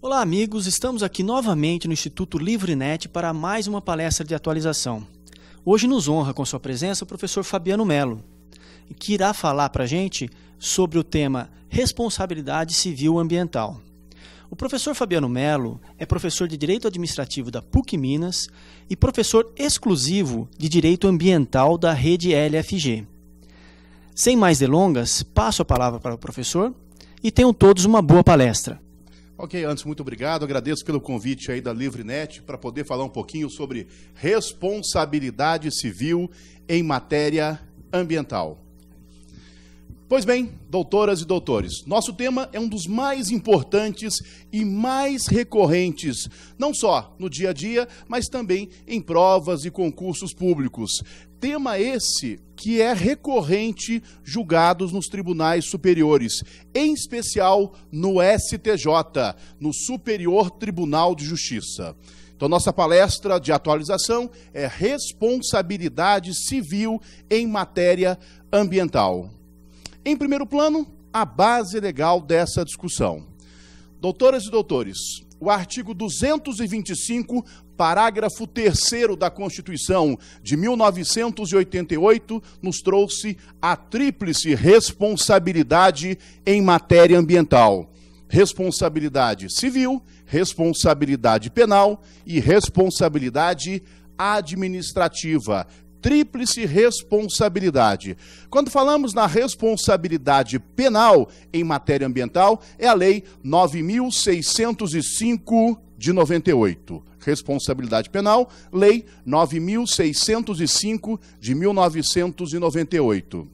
Olá amigos, estamos aqui novamente no Instituto Livrenet para mais uma palestra de atualização. Hoje nos honra com sua presença o professor Fabiano Melo, que irá falar para a gente sobre o tema Responsabilidade Civil Ambiental. O professor Fabiano Melo é professor de Direito Administrativo da PUC Minas e professor exclusivo de Direito Ambiental da rede LFG. Sem mais delongas, passo a palavra para o professor e tenham todos uma boa palestra. Ok, antes, muito obrigado. Agradeço pelo convite aí da Livrenet para poder falar um pouquinho sobre responsabilidade civil em matéria ambiental. Pois bem, doutoras e doutores, nosso tema é um dos mais importantes e mais recorrentes, não só no dia a dia, mas também em provas e concursos públicos. Tema esse que é recorrente julgados nos tribunais superiores, em especial no STJ, no Superior Tribunal de Justiça. Então, nossa palestra de atualização é responsabilidade civil em matéria ambiental. Em primeiro plano, a base legal dessa discussão. Doutoras e doutores, o artigo 225, parágrafo 3º da Constituição de 1988, nos trouxe a tríplice responsabilidade em matéria ambiental. Responsabilidade civil, responsabilidade penal e responsabilidade administrativa. Tríplice responsabilidade. Quando falamos na responsabilidade penal em matéria ambiental, é a Lei 9.605 de 98. Responsabilidade penal, Lei 9.605 de 1998.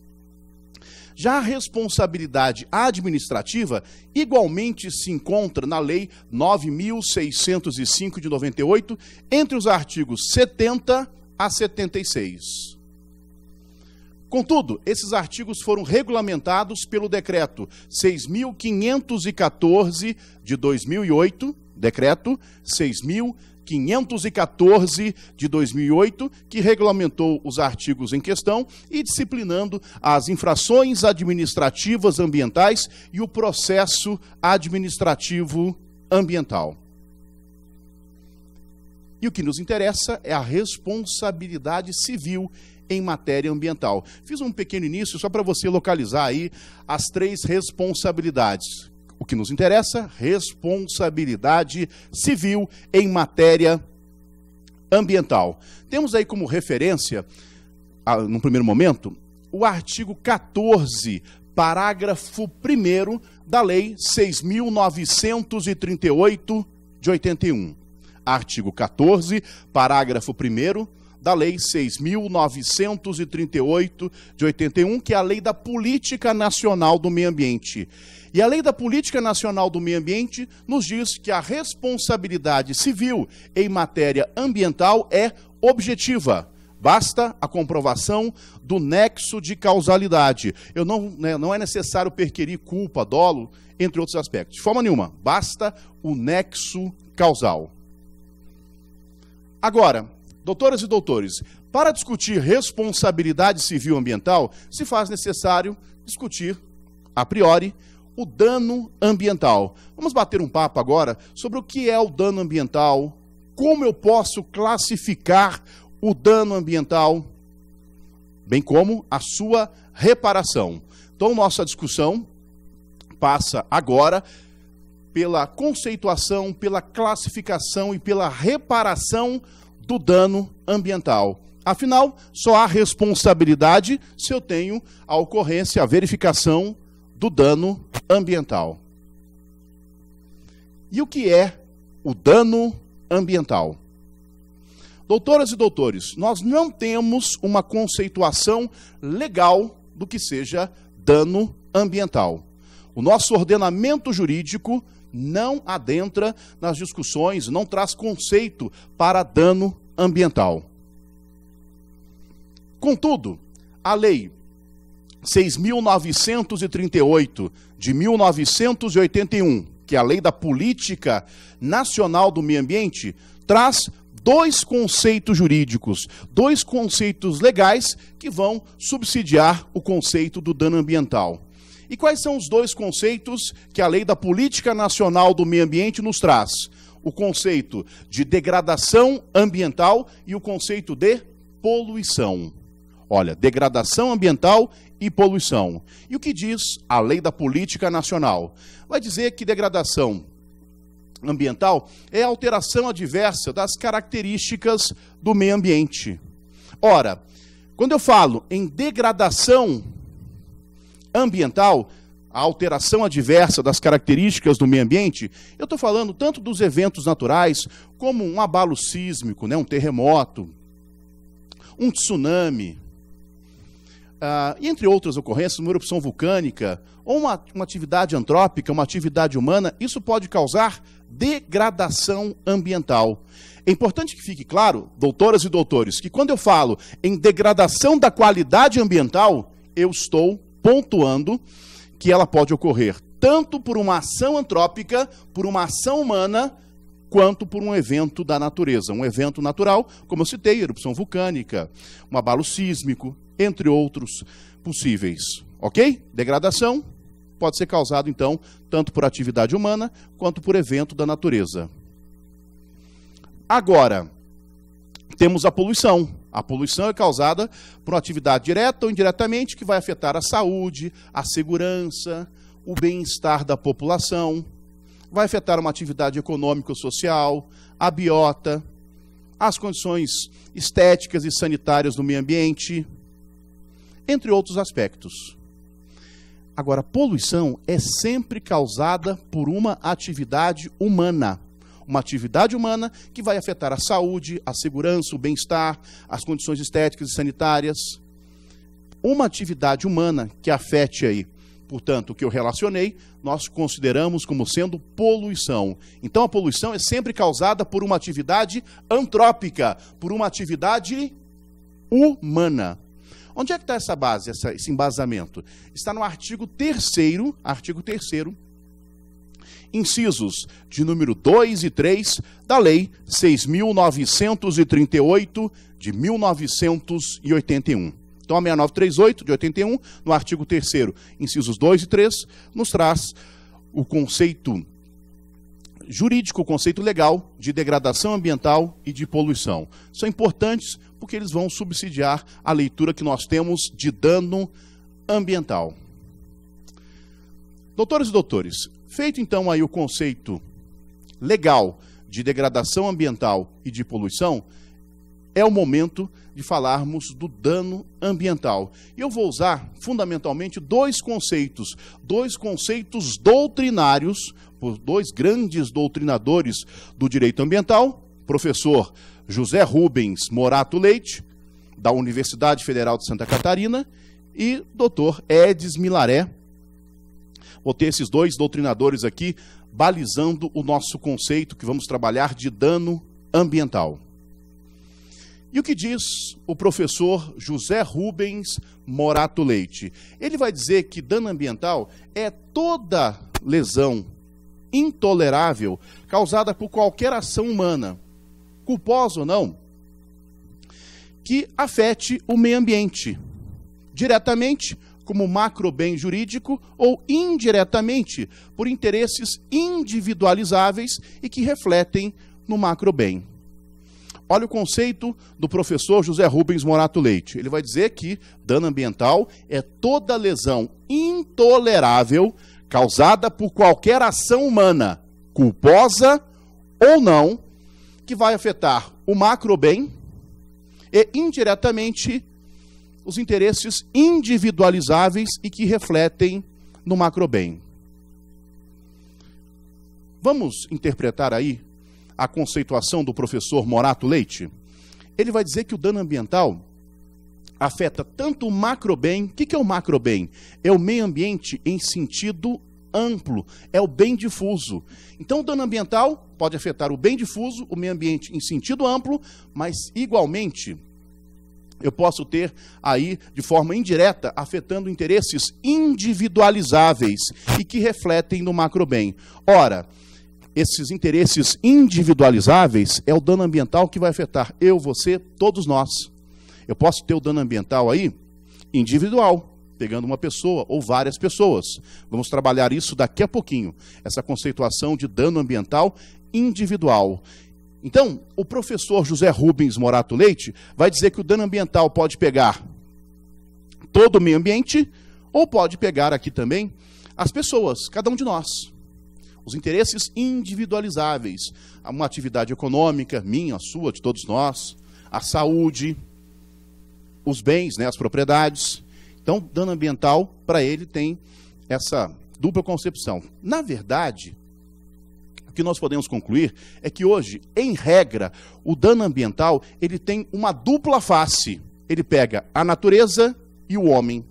Já a responsabilidade administrativa igualmente se encontra na Lei 9.605 de 98, entre os artigos 70 a 76. Contudo, esses artigos foram regulamentados pelo Decreto 6.514 de 2008, Decreto 6.514 de 2008, que regulamentou os artigos em questão e disciplinando as infrações administrativas ambientais e o processo administrativo ambiental. E o que nos interessa é a responsabilidade civil em matéria ambiental. Fiz um pequeno início só para você localizar aí as três responsabilidades. O que nos interessa, responsabilidade civil em matéria ambiental. Temos aí como referência, num primeiro momento, o artigo 14, parágrafo 1º da Lei 6.938 de 81. Artigo 14, parágrafo 1º da Lei 6.938 de 81, que é a Lei da Política Nacional do Meio Ambiente. E a Lei da Política Nacional do Meio Ambiente nos diz que a responsabilidade civil em matéria ambiental é objetiva. Basta a comprovação do nexo de causalidade. Não é necessário perquirir culpa, dolo, entre outros aspectos. De forma nenhuma, basta o nexo causal. Agora, doutoras e doutores, para discutir responsabilidade civil ambiental, se faz necessário discutir, a priori, o dano ambiental. Vamos bater um papo agora sobre o que é o dano ambiental, como eu posso classificar o dano ambiental, bem como a sua reparação. Então, nossa discussão passa agora pela conceituação, pela classificação e pela reparação do dano ambiental. Afinal, só há responsabilidade se eu tenho a ocorrência, a verificação do dano ambiental. E o que é o dano ambiental? Doutoras e doutores, nós não temos uma conceituação legal do que seja dano ambiental. O nosso ordenamento jurídico não adentra nas discussões, não traz conceito para dano ambiental. Contudo, a Lei 6.938 de 1981, que é a Lei da Política Nacional do Meio Ambiente, traz dois conceitos jurídicos, dois conceitos legais que vão subsidiar o conceito do dano ambiental. E quais são os dois conceitos que a Lei da Política Nacional do Meio Ambiente nos traz? O conceito de degradação ambiental e o conceito de poluição. Olha, degradação ambiental e poluição. E o que diz a Lei da Política Nacional? Vai dizer que degradação ambiental é a alteração adversa das características do meio ambiente. Ora, quando eu falo em degradação ambiental, a alteração adversa das características do meio ambiente, eu estou falando tanto dos eventos naturais, como um abalo sísmico, né, um terremoto, um tsunami, e entre outras ocorrências, uma erupção vulcânica, ou uma atividade antrópica, uma atividade humana, isso pode causar degradação ambiental. É importante que fique claro, doutoras e doutores, que quando eu falo em degradação da qualidade ambiental, eu estou pontuando que ela pode ocorrer tanto por uma ação antrópica, por uma ação humana, quanto por um evento da natureza. Um evento natural, como eu citei, erupção vulcânica, um abalo sísmico, entre outros possíveis. Ok? Degradação pode ser causado, então, tanto por atividade humana, quanto por evento da natureza. Agora, temos a poluição. A poluição é causada por uma atividade direta ou indiretamente que vai afetar a saúde, a segurança, o bem-estar da população, vai afetar uma atividade econômico-social, a biota, as condições estéticas e sanitárias do meio ambiente, entre outros aspectos. Agora, poluição é sempre causada por uma atividade humana. Uma atividade humana que vai afetar a saúde, a segurança, o bem-estar, as condições estéticas e sanitárias. Uma atividade humana que afete aí, portanto, o que eu relacionei, nós consideramos como sendo poluição. Então, a poluição é sempre causada por uma atividade antrópica, por uma atividade humana. Onde é que está essa base, esse embasamento? Está no artigo 3º, incisos de número 2 e 3 da Lei 6.938 de 1981. Então, a 6938 de 81, no artigo 3º, incisos 2 e 3, nos traz o conceito jurídico, o conceito legal de degradação ambiental e de poluição. São importantes porque eles vão subsidiar a leitura que nós temos de dano ambiental. Doutores e doutores, feito então aí o conceito legal de degradação ambiental e de poluição, é o momento de falarmos do dano ambiental. E eu vou usar fundamentalmente dois conceitos doutrinários, por dois grandes doutrinadores do direito ambiental, professor José Rubens Morato Leite, da Universidade Federal de Santa Catarina, e doutor Edis Milaré. Vou ter esses dois doutrinadores aqui balizando o nosso conceito que vamos trabalhar de dano ambiental. E o que diz o professor José Rubens Morato Leite? Ele vai dizer que dano ambiental é toda lesão intolerável causada por qualquer ação humana, culposa ou não, que afete o meio ambiente, diretamente como macrobem jurídico ou indiretamente por interesses individualizáveis e que refletem no macrobem. Olha o conceito do professor José Rubens Morato Leite. Ele vai dizer que dano ambiental é toda lesão intolerável causada por qualquer ação humana, culposa ou não, que vai afetar o macrobem e indiretamente os interesses individualizáveis e que refletem no macrobem. Vamos interpretar aí a conceituação do professor Morato Leite? Ele vai dizer que o dano ambiental afeta tanto o macrobem. O que é o macrobem? É o meio ambiente em sentido amplo, é o bem difuso. Então, o dano ambiental pode afetar o bem difuso, o meio ambiente em sentido amplo, mas igualmente eu posso ter aí, de forma indireta, afetando interesses individualizáveis e que refletem no macrobem. Ora, esses interesses individualizáveis é o dano ambiental que vai afetar eu, você, todos nós. Eu posso ter o dano ambiental aí individual, pegando uma pessoa ou várias pessoas. Vamos trabalhar isso daqui a pouquinho, essa conceituação de dano ambiental individual. Então, o professor José Rubens Morato Leite vai dizer que o dano ambiental pode pegar todo o meio ambiente ou pode pegar aqui também as pessoas, cada um de nós. Os interesses individualizáveis, uma atividade econômica, minha, sua, de todos nós, a saúde, os bens, né, as propriedades. Então, dano ambiental, para ele, tem essa dupla concepção. Na verdade, o que nós podemos concluir é que hoje, em regra, o dano ambiental ele tem uma dupla face. Ele pega a natureza e o homem.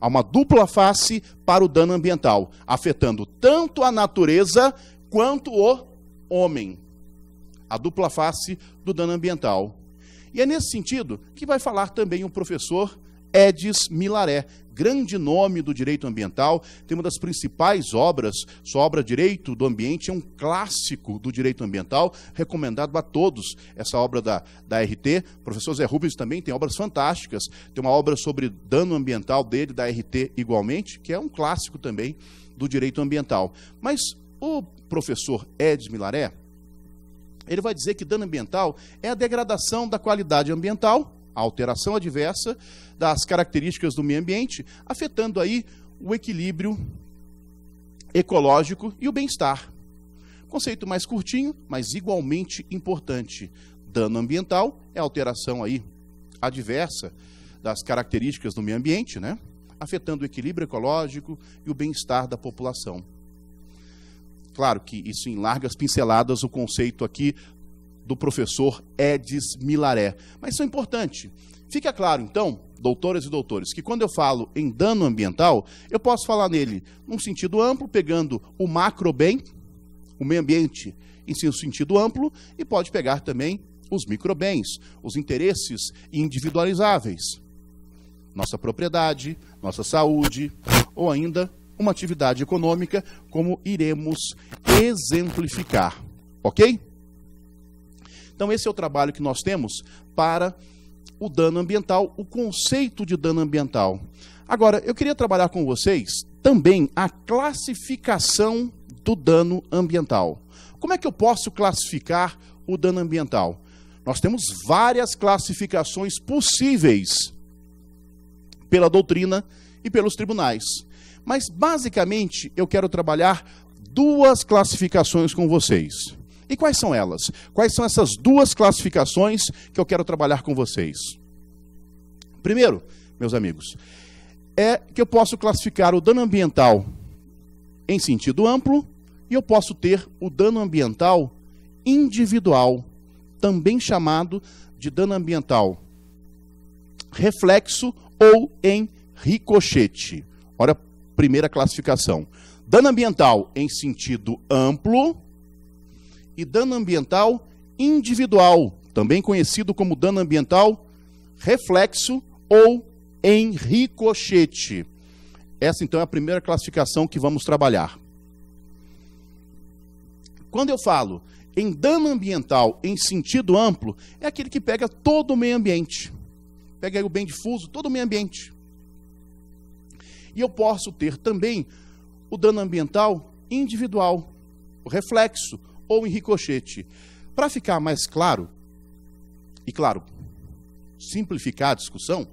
Há uma dupla face para o dano ambiental, afetando tanto a natureza quanto o homem. A dupla face do dano ambiental. E é nesse sentido que vai falar também o professor Edis Milaré, grande nome do direito ambiental, tem uma das principais obras, sua obra Direito do Ambiente, é um clássico do direito ambiental, recomendado a todos, essa obra da RT. O professor Zé Rubens também tem obras fantásticas, tem uma obra sobre dano ambiental dele, da RT igualmente, que é um clássico também do direito ambiental. Mas o professor Edis Milaré, ele vai dizer que dano ambiental é a degradação da qualidade ambiental, a alteração adversa das características do meio ambiente, afetando aí o equilíbrio ecológico e o bem-estar. Conceito mais curtinho, mas igualmente importante. Dano ambiental é a alteração aí adversa das características do meio ambiente, né? Afetando o equilíbrio ecológico e o bem-estar da população. Claro que isso em largas pinceladas, o conceito aqui do professor Edis Milaré. Mas isso é importante. Fica claro, então, doutoras e doutores, que quando eu falo em dano ambiental, eu posso falar nele num sentido amplo, pegando o macrobem, o meio ambiente em seu sentido amplo, e pode pegar também os microbens, os interesses individualizáveis. Nossa propriedade, nossa saúde, ou ainda uma atividade econômica, como iremos exemplificar. Ok? Então, esse é o trabalho que nós temos para o dano ambiental, o conceito de dano ambiental. Agora, eu queria trabalhar com vocês também a classificação do dano ambiental. Como é que eu posso classificar o dano ambiental? Nós temos várias classificações possíveis pela doutrina e pelos tribunais. Mas, basicamente, eu quero trabalhar duas classificações com vocês. E quais são elas? Quais são essas duas classificações que eu quero trabalhar com vocês? Primeiro, meus amigos, é que eu posso classificar o dano ambiental em sentido amplo e eu posso ter o dano ambiental individual, também chamado de dano ambiental reflexo ou em ricochete. Olha a primeira classificação. Dano ambiental em sentido amplo e dano ambiental individual, também conhecido como dano ambiental reflexo ou em ricochete. Essa, então, é a primeira classificação que vamos trabalhar. Quando eu falo em dano ambiental em sentido amplo, é aquele que pega todo o meio ambiente. Pega aí o bem difuso, todo o meio ambiente. E eu posso ter também o dano ambiental individual, o reflexo ou em ricochete. Para ficar mais claro, e claro, simplificar a discussão,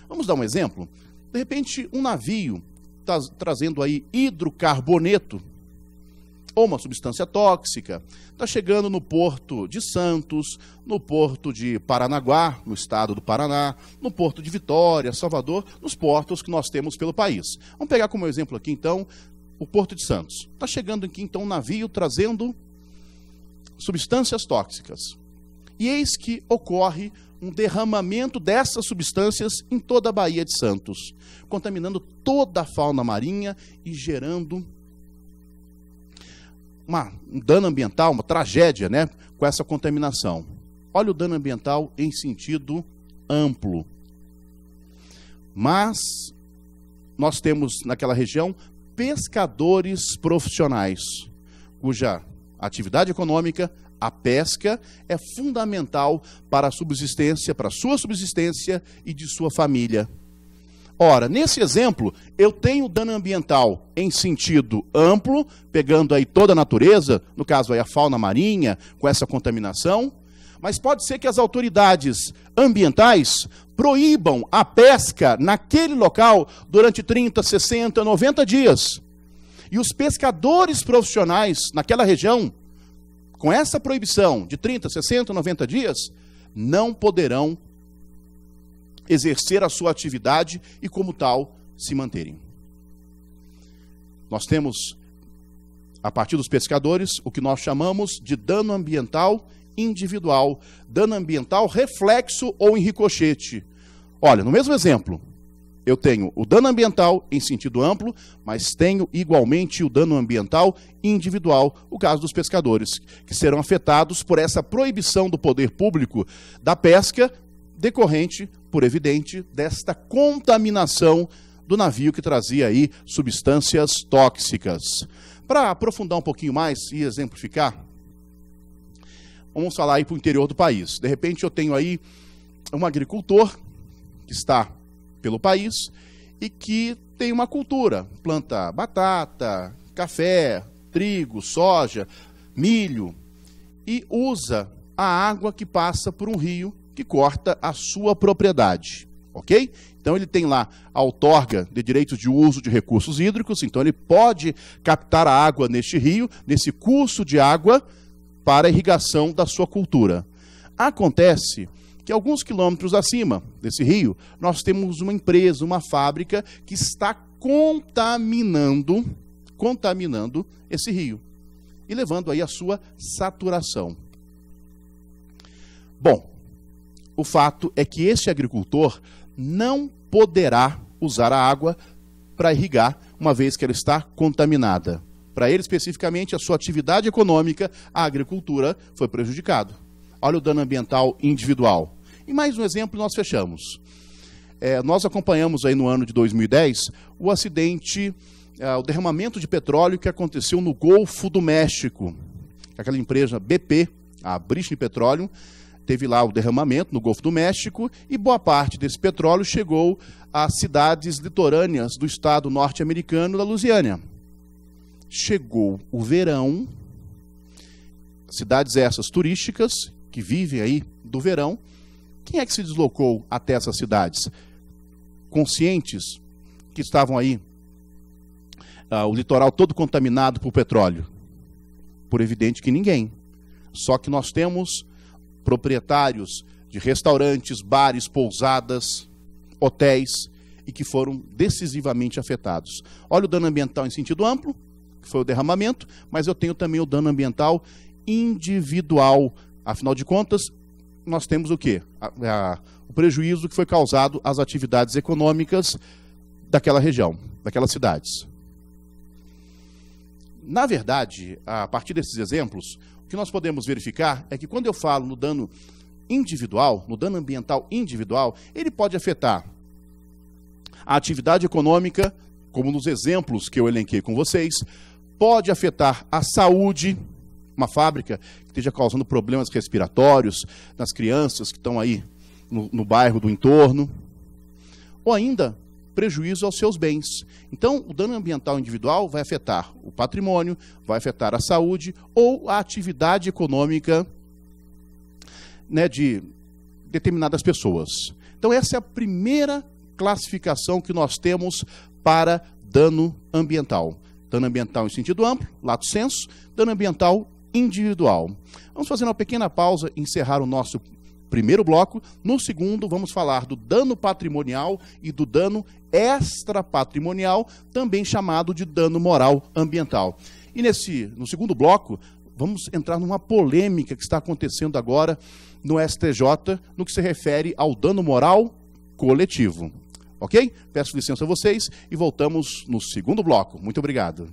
vamos dar um exemplo. De repente, um navio está trazendo aí hidrocarboneto, ou uma substância tóxica, está chegando no porto de Santos, no porto de Paranaguá, no estado do Paraná, no porto de Vitória, Salvador, nos portos que nós temos pelo país. Vamos pegar como exemplo aqui, então, o porto de Santos. Está chegando aqui, então, um navio trazendo substâncias tóxicas. E eis que ocorre um derramamento dessas substâncias em toda a Baía de Santos, contaminando toda a fauna marinha e gerando um dano ambiental, uma tragédia, né, com essa contaminação. Olha o dano ambiental em sentido amplo. Mas nós temos naquela região pescadores profissionais, cuja atividade econômica, a pesca, é fundamental para a subsistência, para a sua subsistência e de sua família. Ora, nesse exemplo, eu tenho dano ambiental em sentido amplo, pegando aí toda a natureza, no caso aí a fauna marinha, com essa contaminação, mas pode ser que as autoridades ambientais proíbam a pesca naquele local durante 30, 60, 90 dias. E os pescadores profissionais naquela região, com essa proibição de 30, 60, 90 dias, não poderão exercer a sua atividade e, como tal, se manterem. Nós temos, a partir dos pescadores, o que nós chamamos de dano ambiental individual, dano ambiental reflexo ou em ricochete. Olha, no mesmo exemplo, eu tenho o dano ambiental em sentido amplo, mas tenho igualmente o dano ambiental individual, o caso dos pescadores, que serão afetados por essa proibição do poder público da pesca, decorrente, por evidente, desta contaminação do navio que trazia aí substâncias tóxicas. Para aprofundar um pouquinho mais e exemplificar, vamos falar aí para o interior do país. De repente eu tenho aí um agricultor que está pelo país e que tem uma cultura, planta batata, café, trigo, soja, milho, e usa a água que passa por um rio que corta a sua propriedade, ok? Então ele tem lá a outorga de direitos de uso de recursos hídricos, então ele pode captar a água neste rio, nesse curso de água, para a irrigação da sua cultura. Acontece que alguns quilômetros acima desse rio, nós temos uma empresa, uma fábrica, que está contaminando esse rio, e levando aí a sua saturação. Bom, o fato é que este agricultor não poderá usar a água para irrigar, uma vez que ela está contaminada. Para ele, especificamente, a sua atividade econômica, a agricultura, foi prejudicada. Olha o dano ambiental individual. E mais um exemplo, nós fechamos. Nós acompanhamos aí no ano de 2010 o acidente, o derramamento de petróleo que aconteceu no Golfo do México. Aquela empresa BP, a British Petroleum, teve lá o derramamento no Golfo do México e boa parte desse petróleo chegou às cidades litorâneas do estado norte-americano da Louisiana. Chegou o verão, cidades essas turísticas, que vivem aí do verão. Quem é que se deslocou até essas cidades? Conscientes que estavam aí, o litoral todo contaminado por petróleo? Por evidente que ninguém. Só que nós temos proprietários de restaurantes, bares, pousadas, hotéis, e que foram decisivamente afetados. Olha o dano ambiental em sentido amplo, que foi o derramamento, mas eu tenho também o dano ambiental individual. Afinal de contas, nós temos o quê? O prejuízo que foi causado às atividades econômicas daquela região, daquelas cidades. Na verdade, a partir desses exemplos, o que nós podemos verificar é que quando eu falo no dano individual, no dano ambiental individual, ele pode afetar a atividade econômica, como nos exemplos que eu elenquei com vocês, pode afetar a saúde, uma fábrica que esteja causando problemas respiratórios nas crianças que estão aí no bairro do entorno, ou ainda prejuízo aos seus bens. Então, o dano ambiental individual vai afetar o patrimônio, vai afetar a saúde ou a atividade econômica, né, de determinadas pessoas. Então, essa é a primeira classificação que nós temos para dano ambiental. Dano ambiental em sentido amplo, lato sensu, dano ambiental individual. Vamos fazer uma pequena pausa e encerrar o nosso primeiro bloco. No segundo, vamos falar do dano patrimonial e do dano extrapatrimonial, também chamado de dano moral ambiental. E no segundo bloco, vamos entrar numa polêmica que está acontecendo agora no STJ, no que se refere ao dano moral coletivo. Ok? Peço licença a vocês e voltamos no segundo bloco. Muito obrigado.